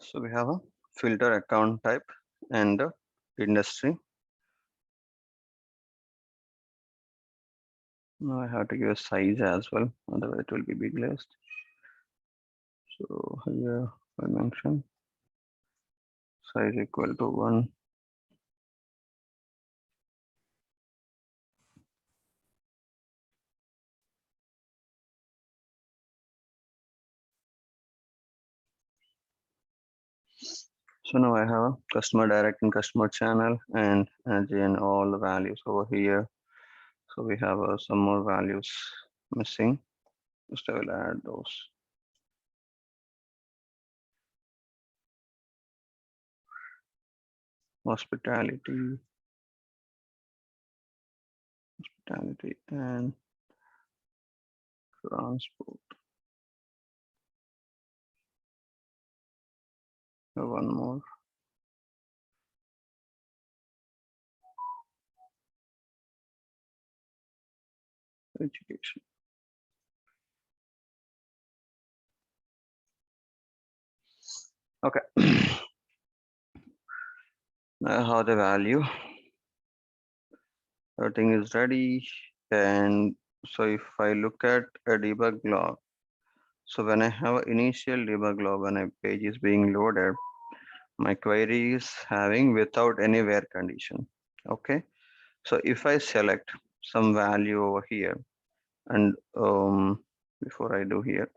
So we have a filter account type and the industry. Now I have to give a size as well, otherwise it will be big list. So here I mention size equal to 1. So now I have a customer direct and customer channel, and again all the values over here. So we have some more values missing. Just I will add those. Hospitality, and transport. One more. Education. Okay. Now how the value. Everything is ready. And so if I look at a debug log, so when I have an initial debug log, when a page is being loaded, my query is having without any where condition. Okay. So if I select some value over here, and before I do here,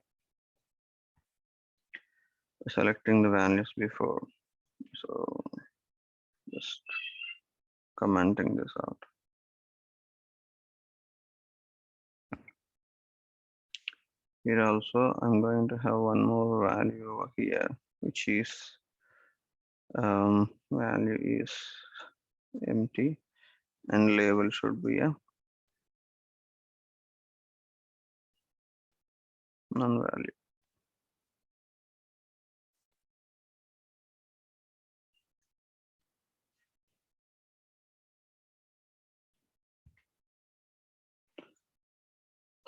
selecting the values before, so just commenting this out. Here also I'm going to have one more value over here, which is value is empty and label should be a non-value.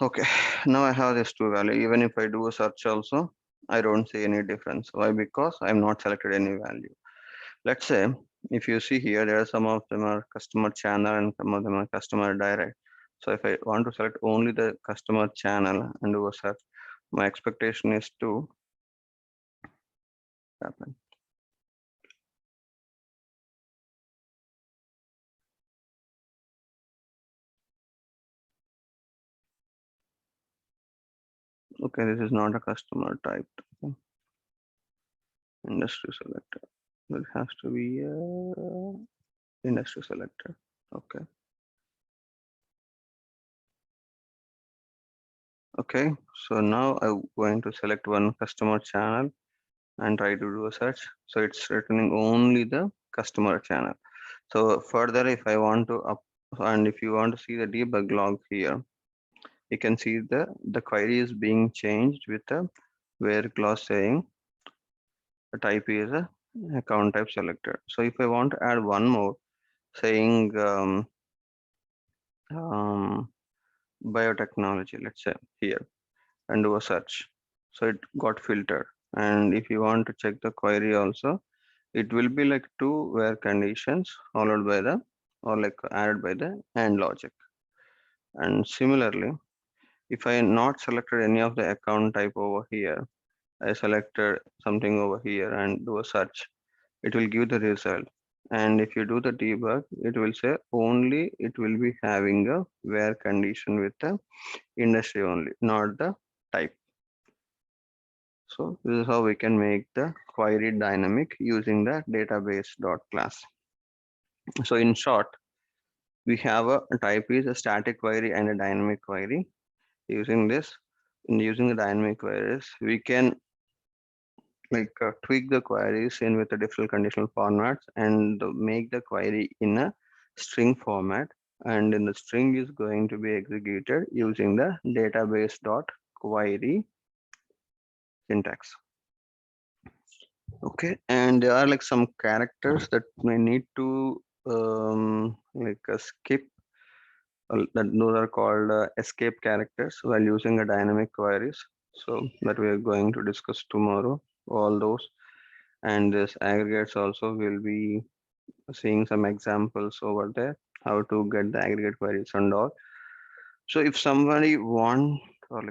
Okay, now I have this two value. Even if I do a search also, I don't see any difference. Why? Because I'm not selected any value. Let's say if you see here, there are some of them are customer channel and some of them are customer direct. So if I want to select only the customer channel and do a search, my expectation is to happen. Okay, this is not a customer type. Okay. Industry selector. It has to be industry selector. Okay. Okay, so now I'm going to select one customer channel and try to do a search. So it's returning only the customer channel. So further, if I want to up and if you want to see the debug log here, you can see the query is being changed with the where clause saying the type is a account type selector. So if I want to add one more saying biotechnology, let's say here, and do a search. So it got filtered. And if you want to check the query also, it will be like two where conditions followed by the or like added by the and logic. And similarly, if I not selected any of the account type over here, I selected something over here and do a search, it will give the result. And if you do the debug, it will say only it will be having a where condition with the industry only, not the type. So this is how we can make the query dynamic using the database dot class. So in short, we have a type is a static query and a dynamic query. Using this, in using the dynamic queries, we can like tweak the queries in with the different conditional formats and make the query in a string format. And in the string is going to be executed using the database dot query syntax. Okay, and there are like some characters that may need to like skip. That those are called escape characters while using a dynamic queries. So that we are going to discuss tomorrow. All those, And this aggregates also will be seeing some examples over there, how to get the aggregate queries and all. So if somebody want, or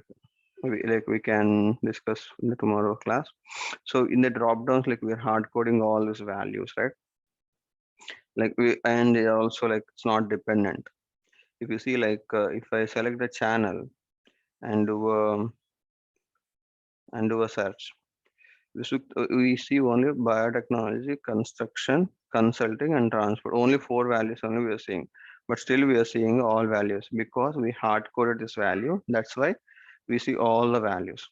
we can discuss in the tomorrow class. So in the drop downs, like we're hard coding all these values, right? Like and they are also like it's not dependent. If you see like if I select the channel and do a search, we see only biotechnology, construction, consulting, and transport. Only four values only we are seeing, but still we are seeing all values because we hard coded this value. That's why we see all the values.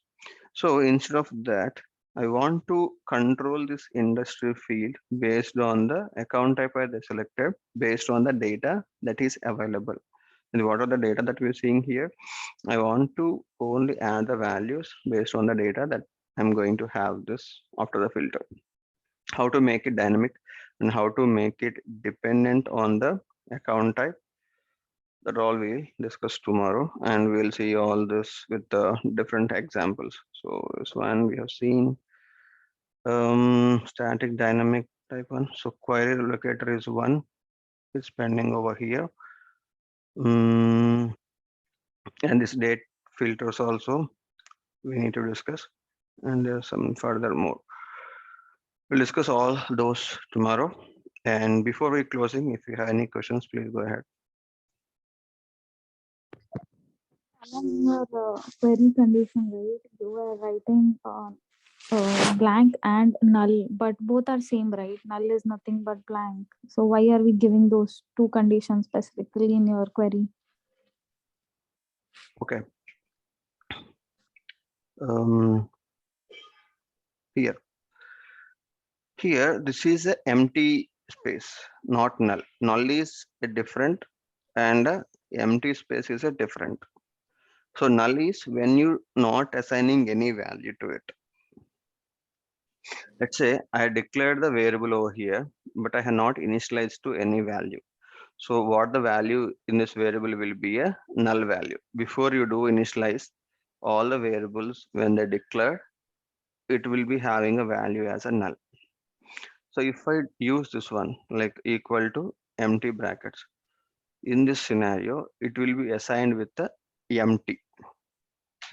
So instead of that, I want to control this industry field based on the account type I selected, based on the data that is available. And what are the data that we're seeing here? I want to only add the values based on the data that I'm going to have this after the filter. How to make it dynamic and how to make it dependent on the account type, that all we'll discuss tomorrow, and we'll see all this with the different examples. So this one we have seen static dynamic type one. So query locator is one, it's pending over here. And this date filters also we need to discuss, and there's some further more. We'll discuss all those tomorrow. And before we closing, if you have any questions, please go ahead. In your query condition, right? You are writing blank and null, but both are same, right? Null is nothing but blank. So why are we giving those two conditions specifically in your query? Okay. Um, here, this is a empty space, not null. Null is a different, and empty space is a different. So null is when you not assigning any value to it. Let's say I declared the variable over here, but I have not initialized to any value. So what the value in this variable will be a null value. Before you do initialize all the variables when they declare, it will be having a value as a null. So if I use this one like equal to empty brackets, in this scenario, it will be assigned with the empty.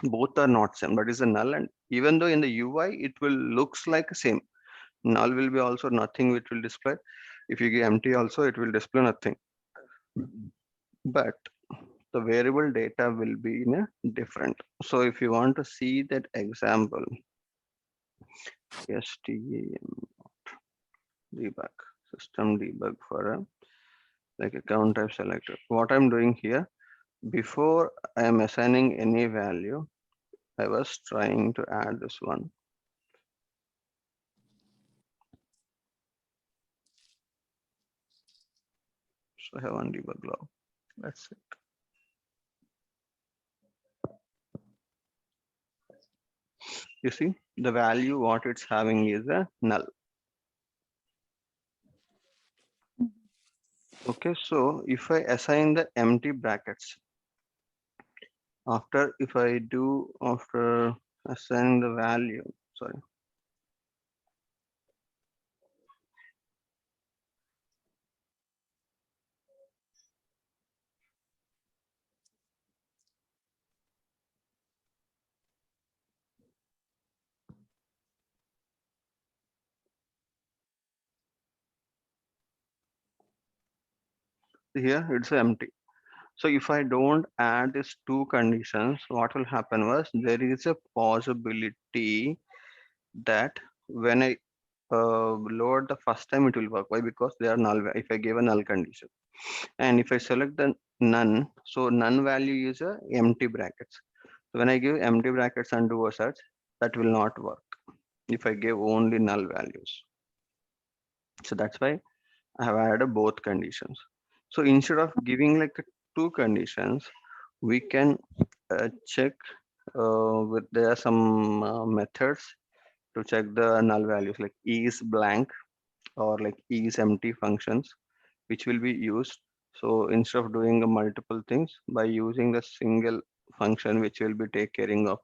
Both are not same. That is a null, and even though in the UI it will looks like same. Null will be also nothing which will display. If you give empty also, it will display nothing. But the variable data will be in a different. So if you want to see that example, STAM debug, system debug for a like account type selector. What I'm doing here, before I am assigning any value, I was trying to add this one. So I have one debug log. That's it. You see, the value what it's having is a null. Okay, so if I assign the empty brackets, after assigning the value, sorry. Here it's empty. So if I don't add these two conditions, what will happen was there is a possibility that when I load the first time it will work. Why? Because they are null. If I give a null condition, and if I select the none, so none value is a empty brackets. So when I give empty brackets and do a search, that will not work if I give only null values. So that's why I have added both conditions. So instead of giving like two conditions, we can check with there are some methods to check the null values like is blank or like is empty functions, which will be used. So instead of doing multiple things, by using the single function which will be take caring of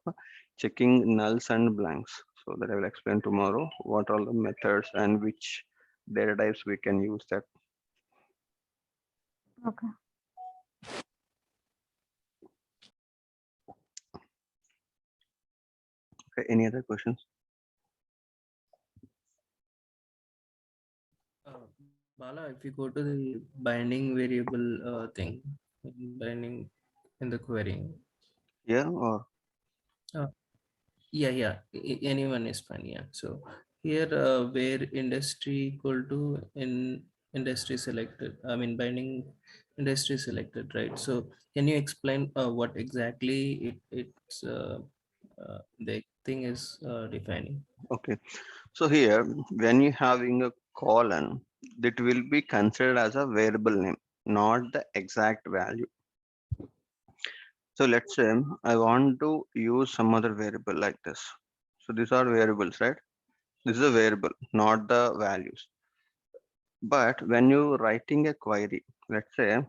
checking nulls and blanks. So that I will explain tomorrow what are the methods and which data types we can use that. Okay. Okay, any other questions? Bala, if you go to the binding variable thing, binding in the querying, Yeah, or uh, yeah, anyone is fine. Yeah. So here, where industry equal to in industry selected, I mean binding industry selected, right? So can you explain what exactly the thing is defining? okay. So here, when you having a colon, that will be considered as a variable name, not the exact value. So let's say I want to use some other variable like this. So these are variables, right? This is a variable, not the values. But when you writing a query, let's say,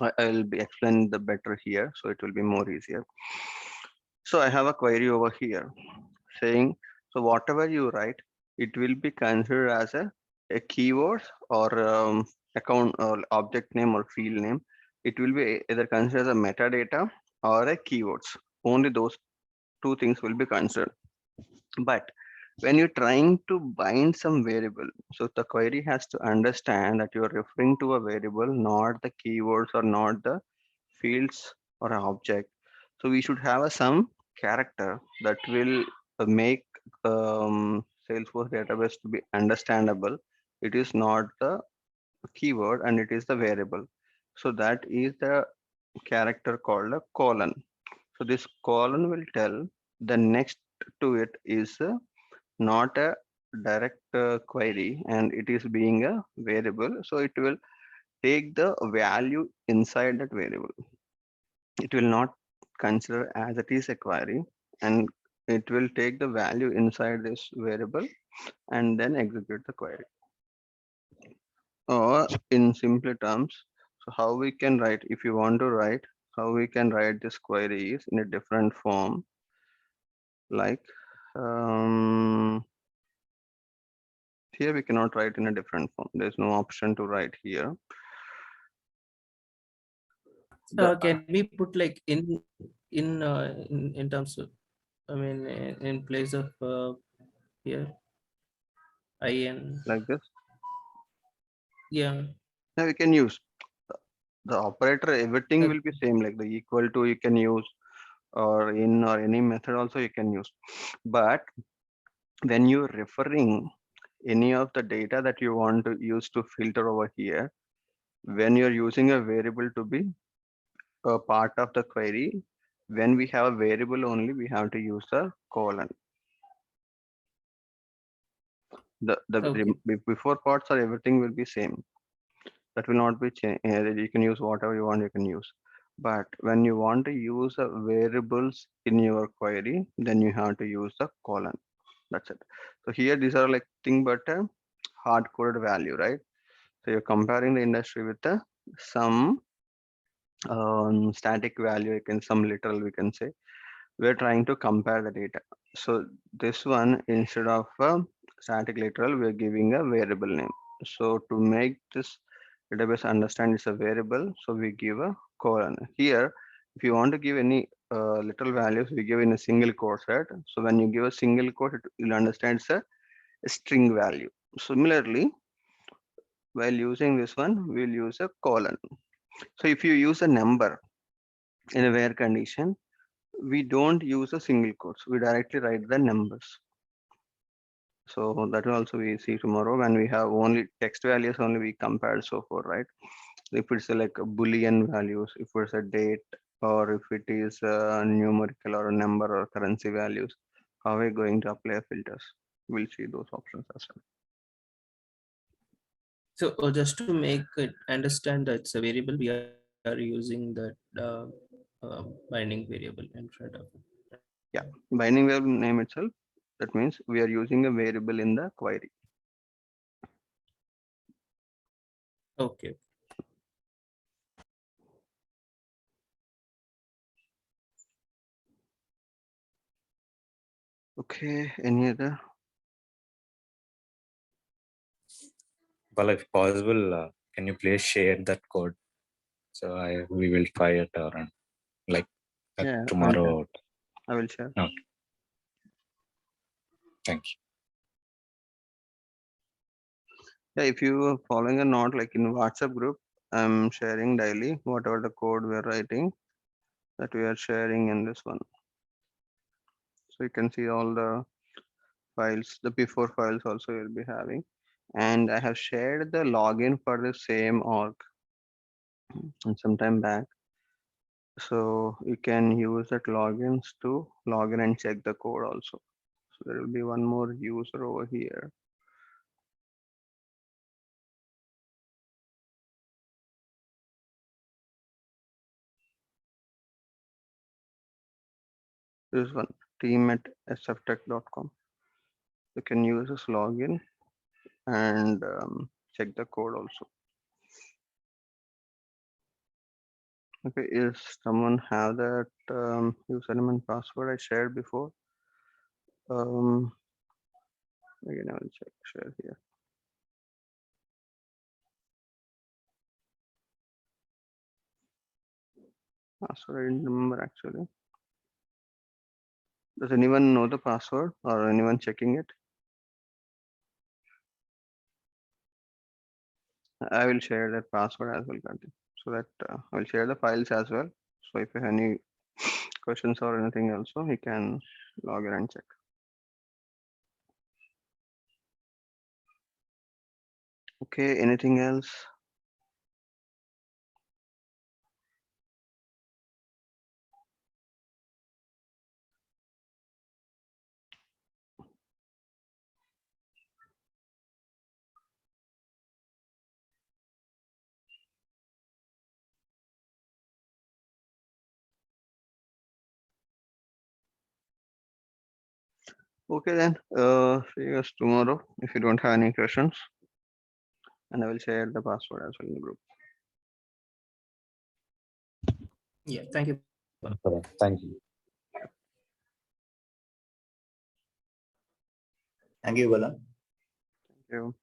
I'll be explaining the better here, so it will be more easier. So I have a query over here saying, so whatever you write, it will be considered as a keyword or account or object name or field name. It will be either considered as a metadata or a keywords. Only those two things will be considered. But when you're trying to bind some variable, so the query has to understand that you're referring to a variable, not the keywords or not the fields or an object. So we should have some character that will make Salesforce database to be understandable. It is not the keyword and it is the variable. So that is the character called a colon. So this colon will tell the next to it is not a direct query and it is being a variable. So it will take the value inside that variable. It will not consider as it is a query and it will take the value inside this variable and then execute the query. Or in simpler terms, so how we can write, if you want to write, how we can write this query is in a different form, like here we cannot write in a different form. There's no option to write here. Can we put like in terms of, I mean, in place of here in, Like this. yeah. Yeah, we can use the operator, everything uh, will be same, like the equal to you can use, or in or any method also you can use. But when you're referring any of the data that you want to use to filter over here, when you're using a variable to be a part of the query, when we have a variable only, we have to use the colon. okay. Before parts or everything will be same. That will not be changed. You can use whatever you want, you can use. But when you want to use variables in your query, then you have to use the colon. That's it. So here these are like thing but a hard coded value, right? So you're comparing the industry with some static value, you can some literal we can say. We're trying to compare the data. So this one, instead of static literal, we're giving a variable name. So to make this database understand it's a variable, so we give a colon. Here, if you want to give any literal values, we give in a single quote, right? So when you give a single quote, you'll understand it's a string value. Similarly, while using this one, we'll use a colon. So if you use a number in a where condition, we don't use a single quotes. We directly write the numbers. So that will also we see tomorrow when we have only text values only we compare so forth, right? If it's like a Boolean values, if it's a date or if it is a numerical or a number or currency values, how are we going to apply filters? We'll see those options as well. So just to make it understand that it's a variable, we are using that binding variable in front of it. Yeah, binding variable name itself. That means we are using a variable in the query. Okay. Okay, any other? Well, if possible, can you please share that code? So we will try it around like Yeah, tomorrow. I will share. Okay. Thank you. Yeah, if you are following a note like in WhatsApp group, I'm sharing daily whatever the code we're writing that we are sharing in this one. So you can see all the files, the before files also you'll be having. And I have shared the login for the same org and some time back. So you can use that logins to log in and check the code also. So there will be one more user over here. This one, team@sftech.com. You can use this login and check the code also. Okay, is someone have that username and password I shared before? Again, I will check, share here. Password I didn't remember actually. Does anyone know the password or anyone checking it? I will share that password as well, Karthik, so that I will share the files as well. So if you have any questions or anything also, you can log in and check. Okay, anything else? Okay then, see you guys tomorrow if you don't have any questions. And I will share the password as well in the group. Yeah, thank you. Thank you. Thank you, Bala. Thank you.